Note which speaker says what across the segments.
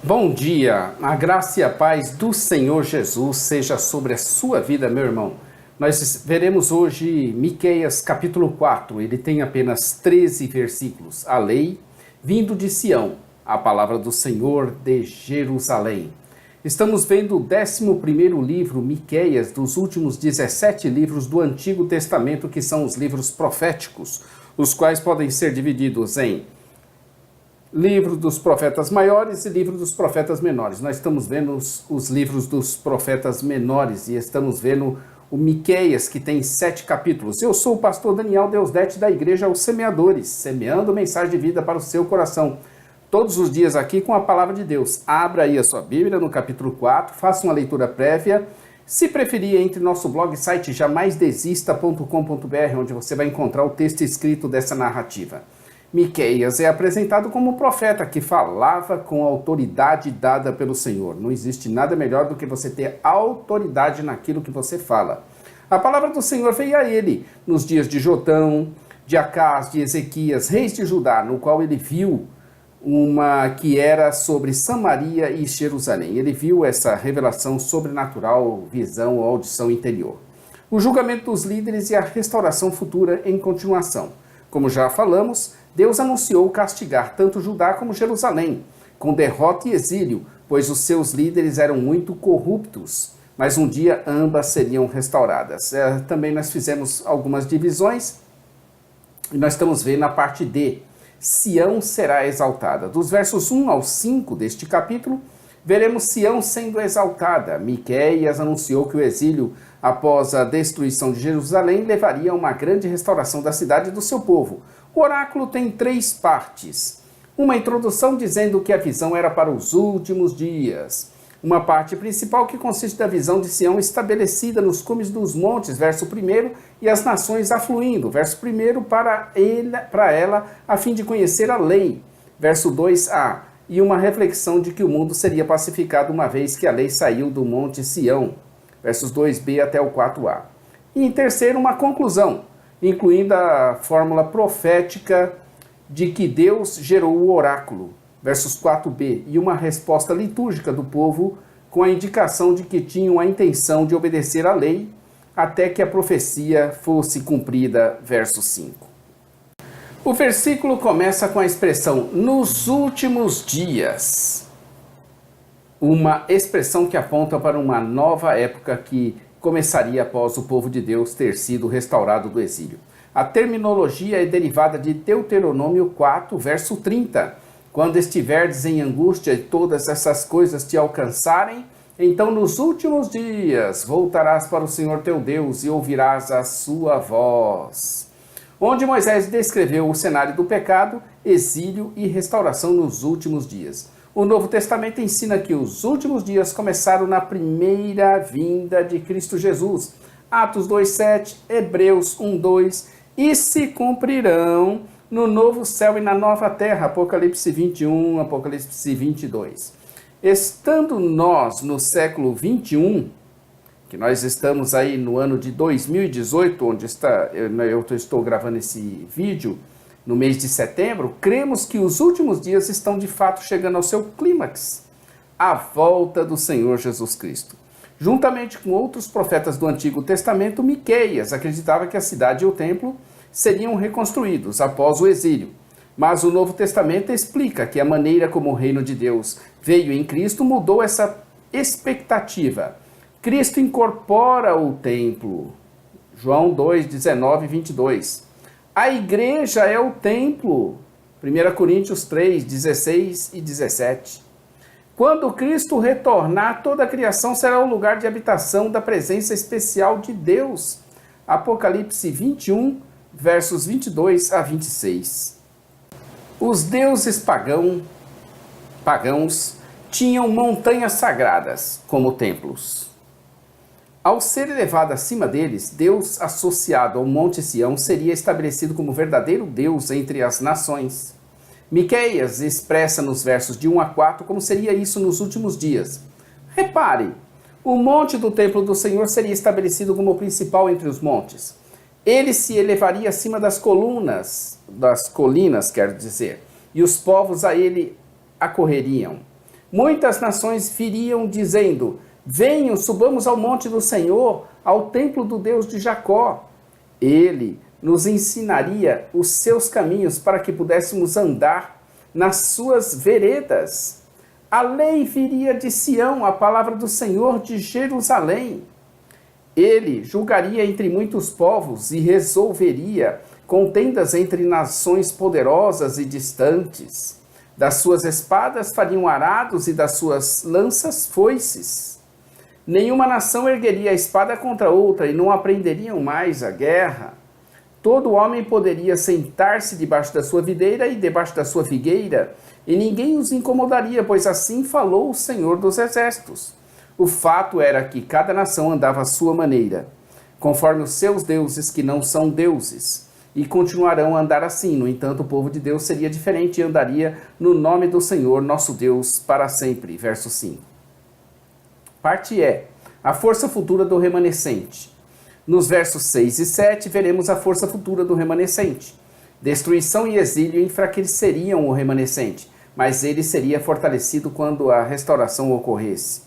Speaker 1: Bom dia, a graça e a paz do Senhor Jesus seja sobre a sua vida, meu irmão. Nós veremos hoje Miqueias capítulo 4, ele tem apenas 13 versículos. A lei vindo de Sião, a palavra do Senhor de Jerusalém. Estamos vendo o 11º livro, Miqueias, dos últimos 17 livros do Antigo Testamento, que são os livros proféticos, os quais podem ser divididos em livro dos profetas maiores e livro dos profetas menores. Nós estamos vendo os livros dos profetas menores e estamos vendo o Miqueias, que tem 7 capítulos. Eu sou o pastor Daniel Deusdete da Igreja Os Semeadores, semeando mensagem de vida para o seu coração. Todos os dias aqui com a palavra de Deus. Abra aí a sua Bíblia no capítulo 4, faça uma leitura prévia. Se preferir, entre no nosso blog site jamaisdesista.com.br, onde você vai encontrar o texto escrito dessa narrativa. Miqueias é apresentado como um profeta que falava com a autoridade dada pelo Senhor. Não existe nada melhor do que você ter autoridade naquilo que você fala. A palavra do Senhor veio a ele nos dias de Jotão, de Acás, de Ezequias, reis de Judá, no qual ele viu uma que era sobre Samaria e Jerusalém. Ele viu essa revelação sobrenatural, visão ou audição interior. O julgamento dos líderes e a restauração futura em continuação. Como já falamos, Deus anunciou castigar tanto Judá como Jerusalém, com derrota e exílio, pois os seus líderes eram muito corruptos, mas um dia ambas seriam restauradas. Também nós fizemos algumas divisões, e nós estamos vendo a parte D, Sião será exaltada. Dos versos 1 ao 5 deste capítulo, veremos Sião sendo exaltada. Miqueias anunciou que o exílio após a destruição de Jerusalém levaria a uma grande restauração da cidade e do seu povo. O oráculo tem 3 partes. Uma introdução dizendo que a visão era para os últimos dias. Uma parte principal que consiste da visão de Sião estabelecida nos cumes dos montes, verso 1, e as nações afluindo, verso 1, para ela, a fim de conhecer a lei, verso 2a, e uma reflexão de que o mundo seria pacificado uma vez que a lei saiu do monte Sião, versos 2b até o 4a. E em terceiro, uma conclusão, incluindo a fórmula profética de que Deus gerou o oráculo, versos 4b, e uma resposta litúrgica do povo com a indicação de que tinham a intenção de obedecer à lei até que a profecia fosse cumprida, verso 5. O versículo começa com a expressão nos últimos dias, uma expressão que aponta para uma nova época que começaria após o povo de Deus ter sido restaurado do exílio. A terminologia é derivada de Deuteronômio 4, verso 30. Quando estiverdes em angústia e todas essas coisas te alcançarem, então nos últimos dias voltarás para o Senhor teu Deus e ouvirás a sua voz. Onde Moisés descreveu o cenário do pecado, exílio e restauração nos últimos dias. O Novo Testamento ensina que os últimos dias começaram na primeira vinda de Cristo Jesus. Atos 2:7, Hebreus 1:2, e se cumprirão no novo céu e na nova terra. Apocalipse 21, Apocalipse 22. Estando nós no século 21, que nós estamos aí no ano de 2018, onde eu estou gravando esse vídeo, no mês de setembro, cremos que os últimos dias estão de fato chegando ao seu clímax, a volta do Senhor Jesus Cristo. Juntamente com outros profetas do Antigo Testamento, Miqueias acreditava que a cidade e o templo seriam reconstruídos após o exílio. Mas o Novo Testamento explica que a maneira como o reino de Deus veio em Cristo mudou essa expectativa. Cristo incorpora o templo. João 2, 19 e 22. A igreja é o templo. 1 Coríntios 3, 16 e 17. Quando Cristo retornar, toda a criação será o lugar de habitação da presença especial de Deus. Apocalipse 21, versos 22 a 26. Os deuses pagãos tinham montanhas sagradas como templos. Ao ser elevado acima deles, Deus associado ao Monte Sião seria estabelecido como verdadeiro Deus entre as nações. Miqueias expressa nos versos de 1 a 4 como seria isso nos últimos dias. Repare, o monte do templo do Senhor seria estabelecido como o principal entre os montes. Ele se elevaria acima das colinas, quero dizer, e os povos a ele acorreriam. Muitas nações viriam dizendo: venham, subamos ao monte do Senhor, ao templo do Deus de Jacó. Ele nos ensinaria os seus caminhos para que pudéssemos andar nas suas veredas. A lei viria de Sião, a palavra do Senhor de Jerusalém. Ele julgaria entre muitos povos e resolveria contendas entre nações poderosas e distantes. Das suas espadas fariam arados e das suas lanças foices. Nenhuma nação ergueria a espada contra outra e não aprenderiam mais a guerra. Todo homem poderia sentar-se debaixo da sua videira e debaixo da sua figueira, e ninguém os incomodaria, pois assim falou o Senhor dos Exércitos. O fato era que cada nação andava à sua maneira, conforme os seus deuses que não são deuses, e continuarão a andar assim. No entanto, o povo de Deus seria diferente e andaria no nome do Senhor, nosso Deus, para sempre. Verso 5. Parte E. A força futura do remanescente. Nos versos 6 e 7, veremos a força futura do remanescente. Destruição e exílio enfraqueceriam o remanescente, mas ele seria fortalecido quando a restauração ocorresse.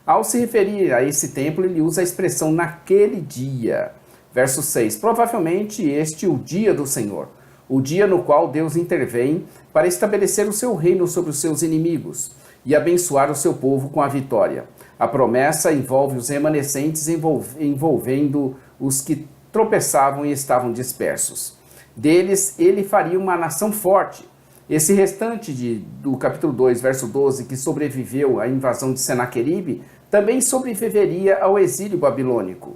Speaker 1: Ao se referir a esse templo, ele usa a expressão naquele dia. Verso 6. Provavelmente este o dia do Senhor, o dia no qual Deus intervém para estabelecer o seu reino sobre os seus inimigos e abençoar o seu povo com a vitória. A promessa envolve os remanescentes, envolvendo os que tropeçavam e estavam dispersos. Deles, ele faria uma nação forte. Esse restante do capítulo 2, verso 12, que sobreviveu à invasão de Senaqueribe, também sobreviveria ao exílio babilônico.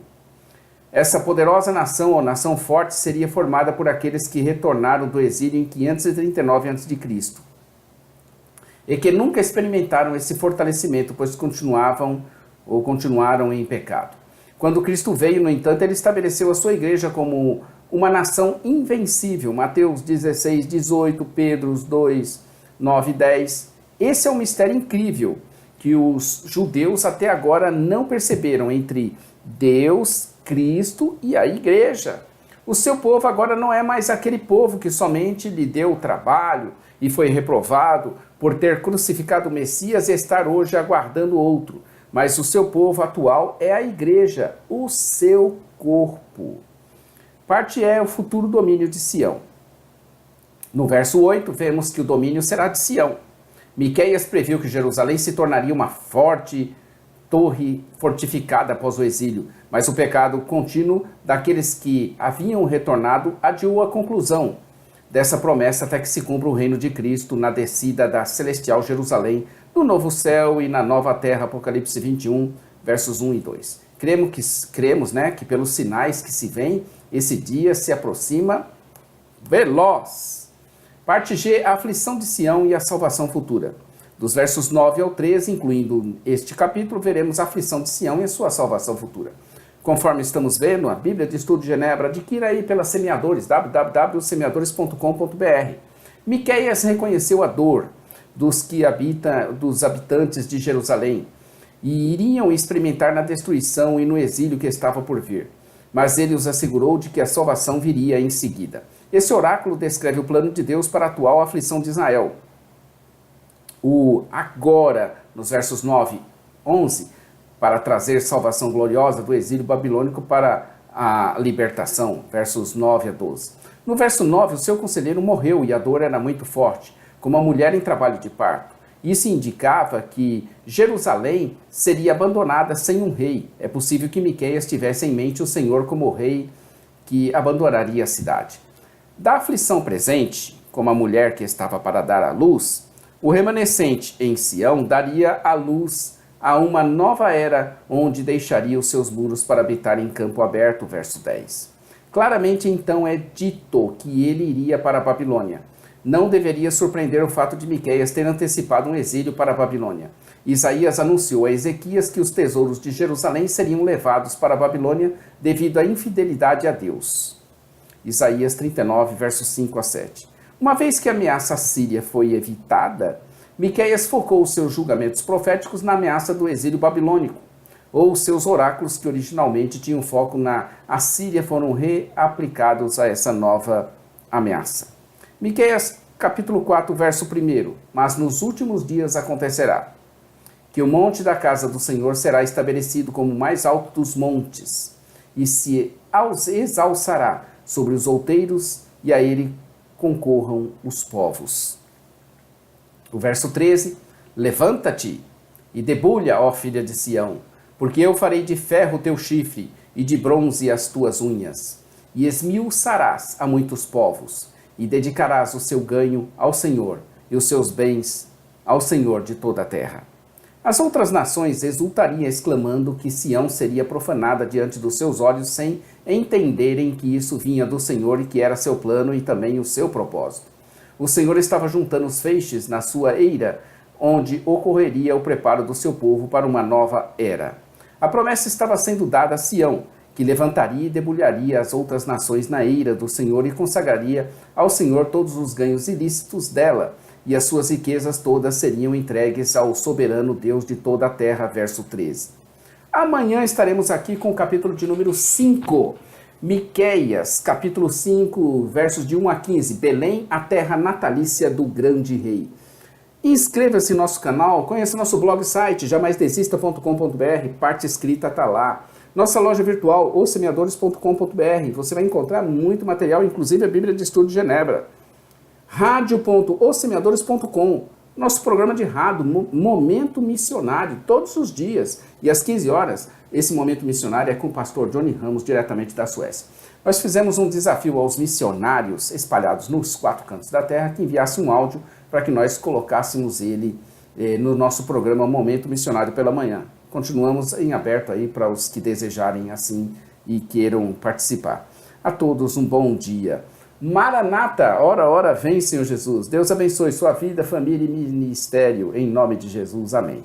Speaker 1: Essa poderosa nação, ou nação forte, seria formada por aqueles que retornaram do exílio em 539 a.C., e que nunca experimentaram esse fortalecimento, pois continuaram em pecado. Quando Cristo veio, no entanto, ele estabeleceu a sua igreja como uma nação invencível. Mateus 16, 18, Pedro 2, 9 e 10. Esse é um mistério incrível que os judeus até agora não perceberam entre Deus, Cristo e a igreja. O seu povo agora não é mais aquele povo que somente lhe deu o trabalho e foi reprovado por ter crucificado o Messias e estar hoje aguardando outro. Mas o seu povo atual é a igreja, o seu corpo. Parte é o futuro domínio de Sião. No verso 8, vemos que o domínio será de Sião. Miqueias previu que Jerusalém se tornaria uma forte torre fortificada após o exílio, mas o pecado contínuo daqueles que haviam retornado adiou a conclusão dessa promessa até que se cumpra o reino de Cristo na descida da celestial Jerusalém, no novo céu e na nova terra, Apocalipse 21, versos 1 e 2. Cremos, que pelos sinais que se veem, esse dia se aproxima veloz. Parte G, a aflição de Sião e a salvação futura. Dos versos 9 ao 13, incluindo este capítulo, veremos a aflição de Sião e a sua salvação futura. Conforme estamos vendo, a Bíblia de Estudo de Genebra, adquira aí pela Semeadores, www.semeadores.com.br. Miqueias reconheceu a dor dos habitantes de Jerusalém e iriam experimentar na destruição e no exílio que estava por vir. Mas ele os assegurou de que a salvação viria em seguida. Esse oráculo descreve o plano de Deus para a atual aflição de Israel. O agora, nos versos 9 e 11, para trazer salvação gloriosa do exílio babilônico para a libertação, versos 9 a 12. No verso 9, o seu conselheiro morreu e a dor era muito forte, como a mulher em trabalho de parto. Isso indicava que Jerusalém seria abandonada sem um rei. É possível que Miqueias tivesse em mente o Senhor como o rei que abandonaria a cidade. Da aflição presente, como a mulher que estava para dar à luz, o remanescente em Sião daria à luz a uma nova era, onde deixaria os seus muros para habitar em campo aberto, verso 10. Claramente, então, é dito que ele iria para a Babilônia. Não deveria surpreender o fato de Miqueias ter antecipado um exílio para a Babilônia. Isaías anunciou a Ezequias que os tesouros de Jerusalém seriam levados para a Babilônia devido à infidelidade a Deus. Isaías 39, versos 5 a 7. Uma vez que a ameaça assíria foi evitada, Miqueias focou os seus julgamentos proféticos na ameaça do exílio babilônico, ou seus oráculos que originalmente tinham foco na Assíria foram reaplicados a essa nova ameaça. Miqueias capítulo 4, verso 1. Mas nos últimos dias acontecerá. que o monte da casa do Senhor será estabelecido como o mais alto dos montes, e se exalçará sobre os outeiros, e a ele concorram os povos. O verso 13, levanta-te e debulha, ó filha de Sião, porque eu farei de ferro o teu chifre, e de bronze as tuas unhas, e esmiuçarás a muitos povos, e dedicarás o seu ganho ao Senhor, e os seus bens ao Senhor de toda a terra. As outras nações exultariam exclamando que Sião seria profanada diante dos seus olhos, sem entenderem que isso vinha do Senhor e que era seu plano e também o seu propósito. O Senhor estava juntando os feixes na sua eira, onde ocorreria o preparo do seu povo para uma nova era. A promessa estava sendo dada a Sião, que levantaria e debulharia as outras nações na eira do Senhor e consagraria ao Senhor todos os ganhos ilícitos dela, e as suas riquezas todas seriam entregues ao soberano Deus de toda a terra. Verso 13. Amanhã estaremos aqui com o capítulo de número 5, Miqueias, capítulo 5, versos de 1 a 15, Belém, a terra natalícia do grande rei. Inscreva-se no nosso canal, conheça nosso blog site, jamaisdesista.com.br, parte escrita está lá. Nossa loja virtual, ossemeadores.com.br, você vai encontrar muito material, inclusive a Bíblia de Estudo de Genebra. radio.ossemeadores.com, nosso programa de rádio, Momento Missionário, todos os dias. E às 15 horas, esse Momento Missionário é com o pastor Johnny Ramos, diretamente da Suécia. Nós fizemos um desafio aos missionários espalhados nos 4 cantos da terra, que enviassem um áudio para que nós colocássemos ele no nosso programa Momento Missionário pela manhã. Continuamos em aberto aí para os que desejarem assim e queiram participar. A todos um bom dia. Maranata, ora, ora, vem, Senhor Jesus. Deus abençoe sua vida, família e ministério. Em nome de Jesus, amém.